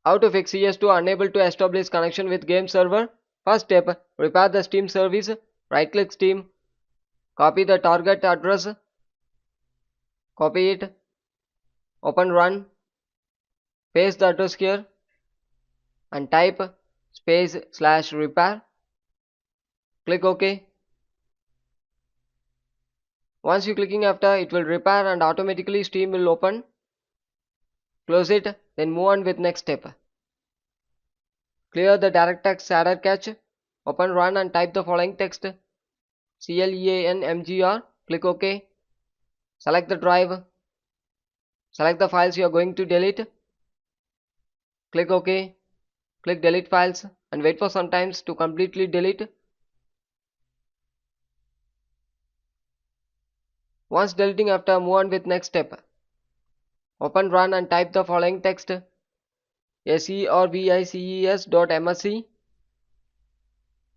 How to fix CS2 unable to establish connection with game server? First step, repair the Steam service. Right click Steam, copy the target address, copy it, open run, paste the address here and type space/repair. Click OK. Once you clicking after, it will repair and automatically Steam will open. Close it, then move on with next step. Clear the DirectX adder cache. Open run and type the following text: CLEANMGR. Click OK. Select the drive. Select the files you are going to delete. Click OK. Click delete files and wait for some time to completely delete. Once deleting after, move on with next step. Open run and type the following text: services.msc.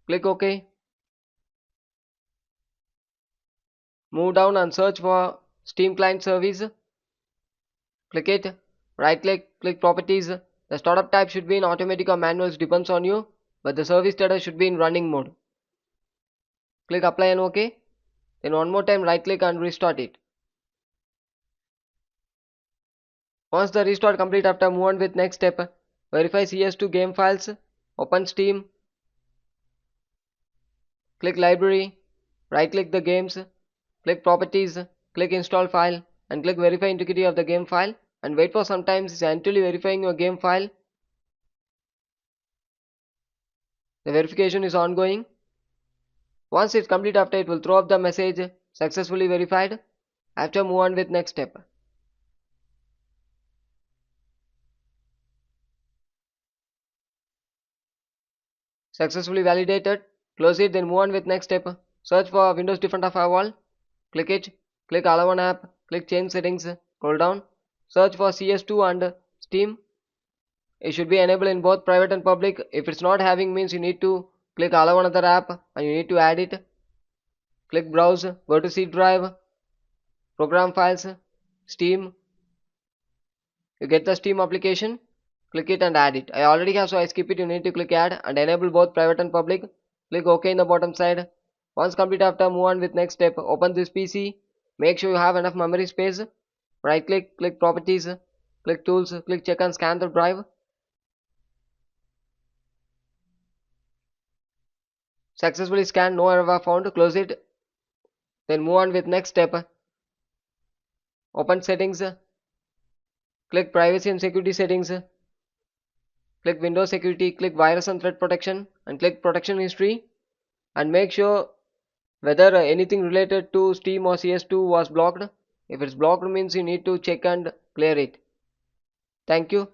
Click OK. Move down and search for Steam Client Service. Click it. Right click, click Properties. The startup type should be in automatic or manual, depends on you, but the service status should be in running mode. Click Apply and OK. Then one more time right click and restart it. Once the restart complete after, move on with next step. Verify CS2 game files. Open Steam. Click Library. Right click the games. Click Properties. Click Install File and click Verify integrity of the game file and wait for some time until verifying your game file. The verification is ongoing. Once it's complete after, it will throw up the message successfully verified. After, move on with next step. Successfully validated. Close it, then move on with next step. Search for Windows Defender Firewall. Click it. Click Allow on app. Click change settings. Scroll down. Search for CS2 and Steam. It should be enabled in both private and public. If it's not having, means you need to click Allow another app and you need to add it. Click Browse. Go to C drive. Program files. Steam. You get the Steam application. Click it and add it. I already have, so I skip it. You need to click add and enable both private and public. Click OK in the bottom side. Once complete after, move on with next step. Open this PC. Make sure you have enough memory space. Right click, click Properties, click Tools, click Check and scan the drive. Successfully scanned, no error found. Close it. Then move on with next step. Open Settings. Click Privacy and Security Settings. Click Windows Security, click Virus and Threat Protection and click Protection History and make sure whether anything related to Steam or CS2 was blocked. If it's blocked, means you need to check and clear it. Thank you.